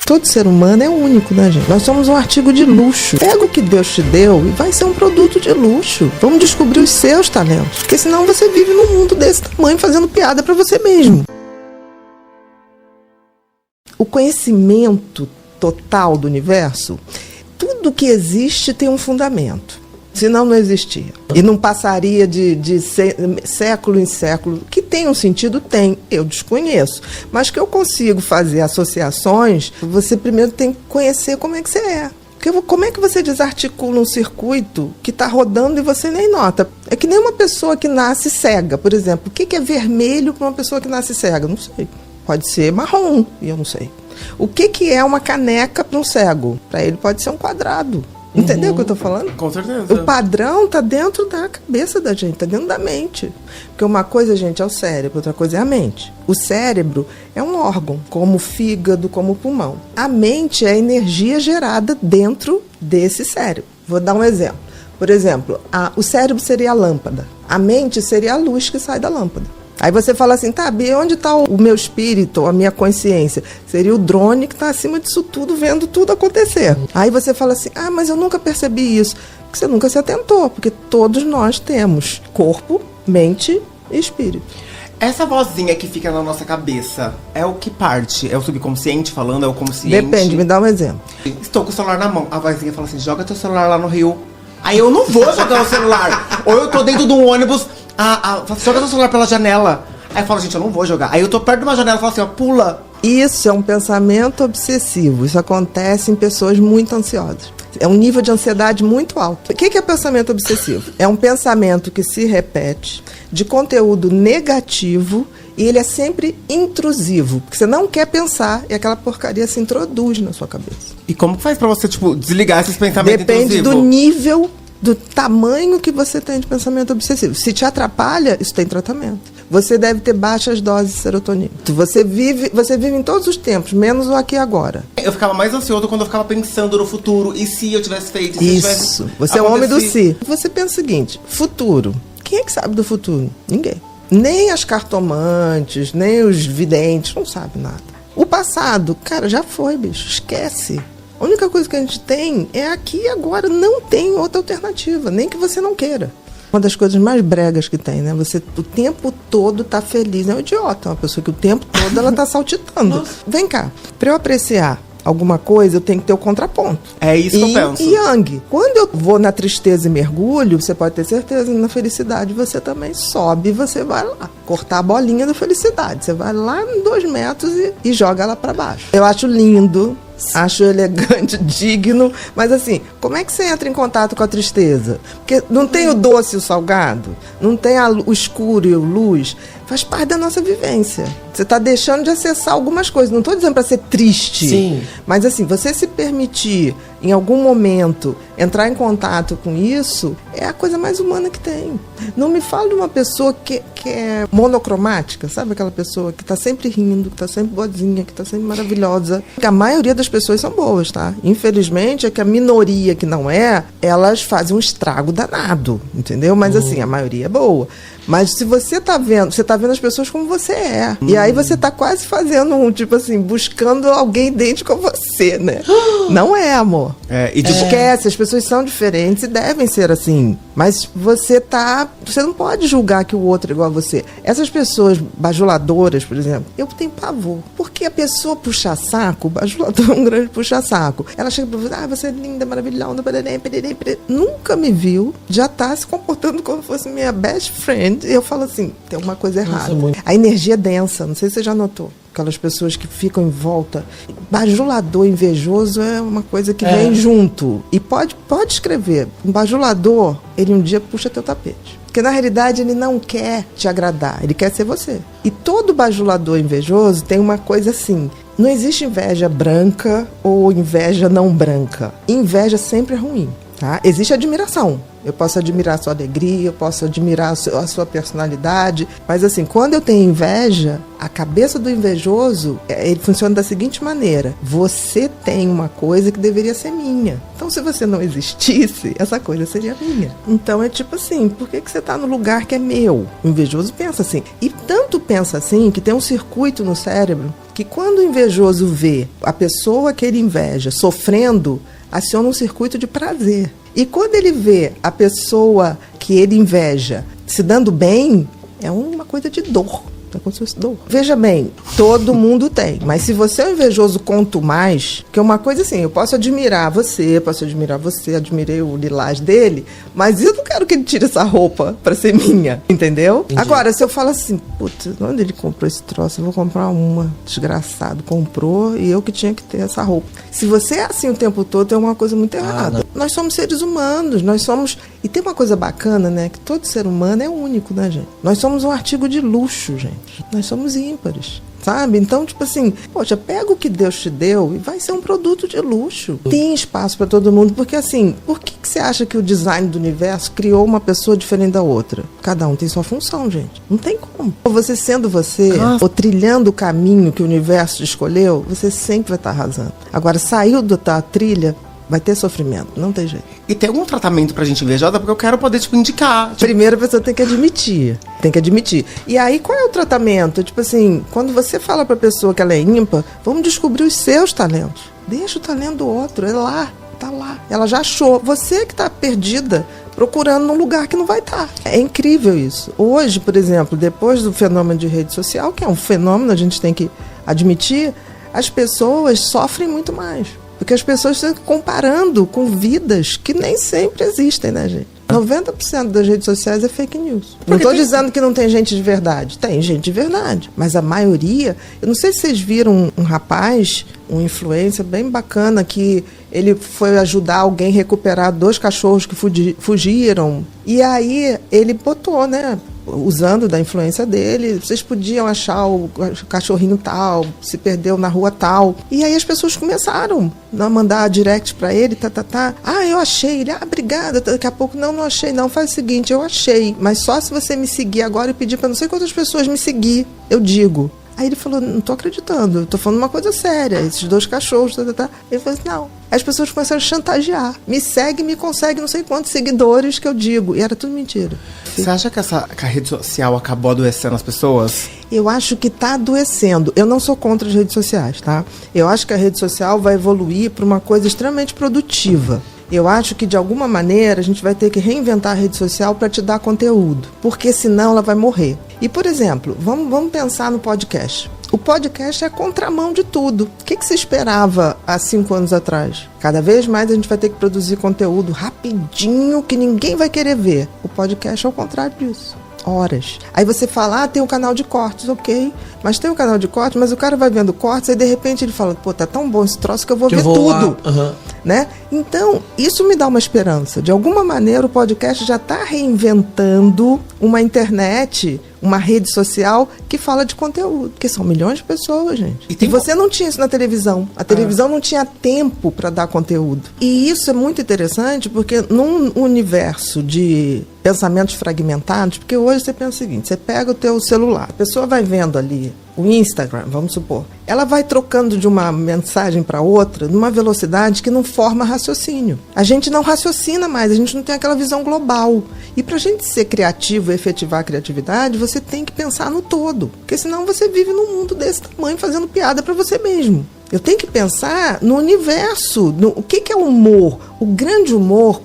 Todo ser humano é único, né, gente? Nós somos um artigo de luxo. Pega o que Deus te deu e vai ser um produto de luxo. Vamos descobrir os seus talentos. Porque senão você vive num mundo desse tamanho fazendo piada pra você mesmo. O conhecimento total do universo, tudo que existe tem um fundamento. Senão não existia. E não passaria de século em século. Que tem um sentido? Tem. Eu desconheço. Mas que eu consigo fazer associações, você primeiro tem que conhecer como é que você é. Porque como é que você desarticula um circuito que está rodando e você nem nota? É que nem uma pessoa que nasce cega, por exemplo. O que é vermelho para uma pessoa que nasce cega? Não sei. Pode ser marrom, e eu não sei. O que é uma caneca para um cego? Para ele pode ser um quadrado. Entendeu o que eu estou falando? Com certeza. O padrão está dentro da cabeça da gente, está dentro da mente. Porque uma coisa, gente, é o cérebro, outra coisa é a mente. O cérebro é um órgão, como o fígado, como o pulmão. A mente é a energia gerada dentro desse cérebro. Vou dar um exemplo. Por exemplo, o cérebro seria a lâmpada. A mente seria a luz que sai da lâmpada. Aí você fala assim, tá, Bia, onde está o meu espírito, a minha consciência? Seria o drone que está acima disso tudo, vendo tudo acontecer. Aí você fala assim, mas eu nunca percebi isso. Porque você nunca se atentou, porque todos nós temos corpo, mente e espírito. Essa vozinha que fica na nossa cabeça, é o que parte? É o subconsciente falando, é o consciente? Depende, me dá um exemplo. Estou com o celular na mão, a vozinha fala assim, joga teu celular lá no rio. Aí eu não vou jogar o celular. Ou eu tô dentro de um ônibus... joga seu celular pela janela. Aí eu falo, gente, eu não vou jogar. Aí eu tô perto de uma janela e falo assim, pula. Isso é um pensamento obsessivo. Isso acontece em pessoas muito ansiosas. É um nível de ansiedade muito alto. O que é pensamento obsessivo? É um pensamento que se repete, de conteúdo negativo, e ele é sempre intrusivo. Porque você não quer pensar e aquela porcaria se introduz na sua cabeça. E como que faz pra você, desligar esses pensamentos intrusivos? Depende do nível, do tamanho que você tem de pensamento obsessivo. Se te atrapalha, isso tem tratamento. Você deve ter baixas doses de serotonina. Você vive em todos os tempos, menos o aqui e agora. Eu ficava mais ansioso quando eu ficava pensando no futuro. E se eu tivesse feito? Isso. Você é o homem do si. Você pensa o seguinte, futuro. Quem é que sabe do futuro? Ninguém. Nem as cartomantes, nem os videntes, não sabem nada. O passado, cara, já foi, bicho. Esquece. A única coisa que a gente tem é aqui e agora. Não tem outra alternativa, nem que você não queira. Uma das coisas mais bregas que tem, né? Você o tempo todo tá feliz. É um idiota, uma pessoa que o tempo todo ela tá saltitando. Vem cá, para eu apreciar alguma coisa, eu tenho que ter o contraponto. É isso que eu penso. E Yang. Quando eu vou na tristeza e mergulho, você pode ter certeza que na felicidade você também sobe e você vai lá. Cortar a bolinha da felicidade. Você vai lá em 2 metros e joga ela para baixo. Eu acho lindo. Acho elegante, digno, mas assim, como é que você entra em contato com a tristeza? Porque não tem o doce e o salgado, não tem o escuro e a luz, faz parte da nossa vivência. Você está deixando de acessar algumas coisas, não estou dizendo para ser triste, sim, mas assim, você se permitir em algum momento entrar em contato com isso, é a coisa mais humana que tem. Não me fala de uma pessoa que é monocromática, sabe? Aquela pessoa que está sempre rindo, que está sempre boazinha, que está sempre maravilhosa. A maioria das pessoas são boas, tá? Infelizmente, é que a minoria que não é, elas fazem um estrago danado, entendeu? Mas assim, a maioria é boa. Mas se você tá vendo as pessoas como você é. E aí você tá quase fazendo tipo assim, buscando alguém idêntico a você, né? Não é, amor. Esquece, as pessoas são diferentes e devem ser assim. Mas você não pode julgar que o outro é igual a você. Essas pessoas bajuladoras, por exemplo, eu tenho pavor. Porque a pessoa puxa saco, o bajulador é um grande puxa-saco. Ela chega pra você, você é linda, maravilhosa, nunca me viu, já tá se comportando como se fosse minha best friend. E eu falo assim, tem alguma coisa errada. A energia é densa, não sei se você já notou. Aquelas pessoas que ficam em volta. Bajulador invejoso é uma coisa que vem junto. E pode escrever. Um bajulador, ele um dia puxa teu tapete. Porque na realidade ele não quer te agradar, ele quer ser você. E todo bajulador invejoso tem uma coisa assim. Não existe inveja branca ou inveja não branca. Inveja sempre é ruim. Tá? Existe admiração. Eu posso admirar a sua alegria, eu posso admirar a sua personalidade. Mas assim, quando eu tenho inveja, a cabeça do invejoso, ele funciona da seguinte maneira. Você tem uma coisa que deveria ser minha. Então, se você não existisse, essa coisa seria minha. Então, é tipo assim, por que você está no lugar que é meu? O invejoso pensa assim. E tanto pensa assim, que tem um circuito no cérebro que quando o invejoso vê a pessoa que ele inveja sofrendo, aciona um circuito de prazer. E quando ele vê a pessoa que ele inveja se dando bem, é uma coisa de dor. Veja bem, todo mundo tem, mas se você é um invejoso, conto mais, que é uma coisa assim, eu posso admirar você, admirei o lilás dele, mas eu não quero que ele tire essa roupa pra ser minha, entendeu? Entendi. Agora, se eu falo assim, putz, onde ele comprou esse troço? Eu vou comprar uma, desgraçado, comprou e eu que tinha que ter essa roupa. Se você é assim o tempo todo, tem uma coisa muito errada. Nós somos seres humanos, e tem uma coisa bacana, né, que todo ser humano é único, né, gente? Nós somos um artigo de luxo, gente. Nós somos ímpares, sabe? Então, tipo assim, poxa, pega o que Deus te deu e vai ser um produto de luxo. Tem espaço para todo mundo, porque assim, por que você acha que o design do universo criou uma pessoa diferente da outra? Cada um tem sua função, gente. Não tem como. Você sendo você, ou trilhando o caminho que o universo escolheu, você sempre vai estar arrasando. Agora, saiu da trilha, vai ter sofrimento, não tem jeito. E tem algum tratamento pra gente invejosa? Porque eu quero poder, indicar. Primeiro a pessoa tem que admitir. E aí, qual é o tratamento? Tipo assim, quando você fala pra pessoa que ela é ímpar, vamos descobrir os seus talentos. Deixa o talento do outro, é lá, tá lá. Ela já achou. Você que tá perdida, procurando num lugar que não vai estar. É incrível isso. Hoje, por exemplo, depois do fenômeno de rede social, que é um fenômeno, a gente tem que admitir, as pessoas sofrem muito mais. Porque as pessoas estão comparando com vidas que nem sempre existem, né, gente? 90% das redes sociais é fake news. Não estou dizendo que não tem gente de verdade. Tem gente de verdade. Mas a maioria... Eu não sei se vocês viram um rapaz, um influencer bem bacana, que ele foi ajudar alguém a recuperar 2 cachorros que fugiram. E aí ele botou, né? Usando da influência dele, vocês podiam achar o cachorrinho tal, se perdeu na rua tal. E aí as pessoas começaram a mandar direct pra ele, eu achei. Ele, obrigada, daqui a pouco, não achei não, faz o seguinte, eu achei, mas só se você me seguir agora e pedir pra não sei quantas pessoas me seguir, eu digo. Aí ele falou, não tô acreditando, eu tô falando uma coisa séria, esses 2 cachorros, Ele falou assim, não. As pessoas começaram a chantagear. Me segue, me consegue não sei quantos seguidores que eu digo. E era tudo mentira. Você acha que a rede social acabou adoecendo as pessoas? Eu acho que tá adoecendo. Eu não sou contra as redes sociais, tá? Eu acho que a rede social vai evoluir para uma coisa extremamente produtiva. Eu acho que, de alguma maneira, a gente vai ter que reinventar a rede social para te dar conteúdo, porque senão ela vai morrer. E, por exemplo, vamos pensar no podcast. O podcast é a contramão de tudo. O que se esperava há 5 anos atrás? Cada vez mais a gente vai ter que produzir conteúdo rapidinho que ninguém vai querer ver. O podcast é o contrário disso. Horas. Aí você fala, tem um canal de cortes, ok, mas tem um canal de cortes, mas o cara vai vendo cortes, aí de repente ele fala, tá tão bom esse troço que eu vou ver tudo. Né? Então, isso me dá uma esperança. De alguma maneira, o podcast já está reinventando uma internet, uma rede social que fala de conteúdo, porque são milhões de pessoas, gente. E você não tinha isso na televisão. A televisão não tinha tempo para dar conteúdo. E isso é muito interessante, porque num universo de pensamentos fragmentados, porque hoje você pensa o seguinte, você pega o teu celular, a pessoa vai vendo ali o Instagram, vamos supor, ela vai trocando de uma mensagem para outra numa velocidade que não forma raciocínio. A gente não raciocina mais, a gente não tem aquela visão global. E para a gente ser criativo e efetivar a criatividade, você tem que pensar no todo, porque senão você vive num mundo desse tamanho fazendo piada para você mesmo. Eu tenho que pensar no universo, o que é o humor? O grande humor,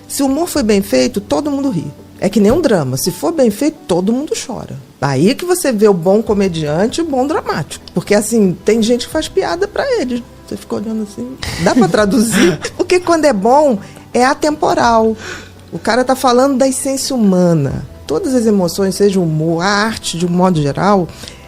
se o humor foi bem feito, todo mundo ri. É que nem um drama. Se for bem feito, todo mundo chora. Aí que você vê o bom comediante e o bom dramático. Porque, assim, tem gente que faz piada pra ele. Você fica olhando assim, dá pra traduzir? Porque quando é bom, é atemporal. O cara tá falando da essência humana. Todas as emoções, seja o humor, a arte, de um modo geral,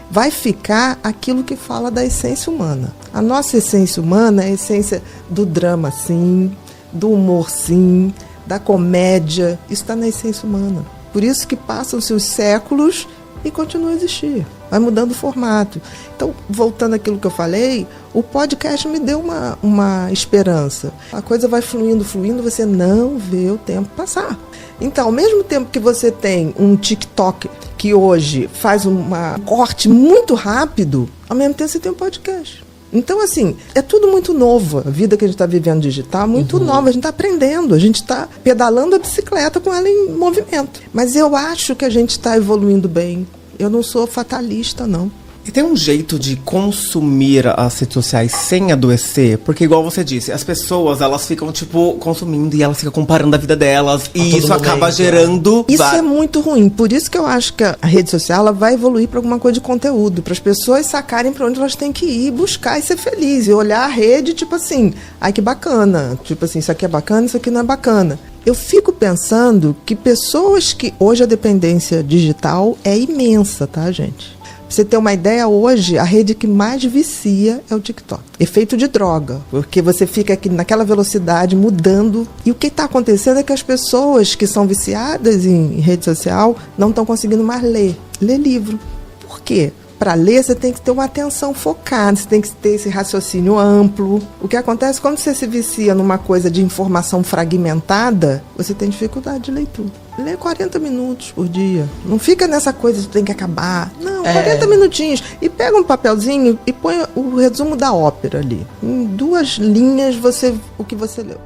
vai ficar aquilo que fala da essência humana. A nossa essência humana é a essência do drama, sim, do humor, sim, da comédia. Isso está na essência humana. Por isso que passam-se os séculos e continua a existir. Vai mudando o formato. Então, voltando àquilo que eu falei, o podcast me deu uma esperança. A coisa vai fluindo, você não vê o tempo passar. Então, ao mesmo tempo que você tem um TikTok que hoje faz um corte muito rápido, ao mesmo tempo você tem um podcast. Então, assim, é tudo muito novo. A vida que a gente está vivendo digital é muito nova. A gente está aprendendo, a gente está pedalando a bicicleta com ela em movimento. Mas eu acho que a gente está evoluindo bem. Eu não sou fatalista, não. E tem um jeito de consumir as redes sociais sem adoecer? Porque igual você disse, as pessoas, elas ficam, tipo, consumindo e elas ficam comparando a vida delas. E isso acaba gerando... Isso é muito ruim. Por isso que eu acho que a rede social ela vai evoluir para alguma coisa de conteúdo. Para as pessoas sacarem para onde elas têm que ir, buscar e ser feliz. E olhar a rede, tipo assim, ai que bacana. Tipo assim, isso aqui é bacana, isso aqui não é bacana. Eu fico pensando que pessoas que... Hoje a dependência digital é imensa, tá, gente? Pra você ter uma ideia, hoje a rede que mais vicia é o TikTok. Efeito de droga, porque você fica aqui naquela velocidade mudando. E o que está acontecendo é que as pessoas que são viciadas em rede social não estão conseguindo mais ler livro. Por quê? Para ler, você tem que ter uma atenção focada, você tem que ter esse raciocínio amplo. O que acontece quando você se vicia numa coisa de informação fragmentada, você tem dificuldade de leitura. Lê 40 minutos por dia. Não fica nessa coisa de tem que acabar. Não, 40 minutinhos. E pega um papelzinho e põe o resumo da ópera ali. Em 2 linhas, o que você leu.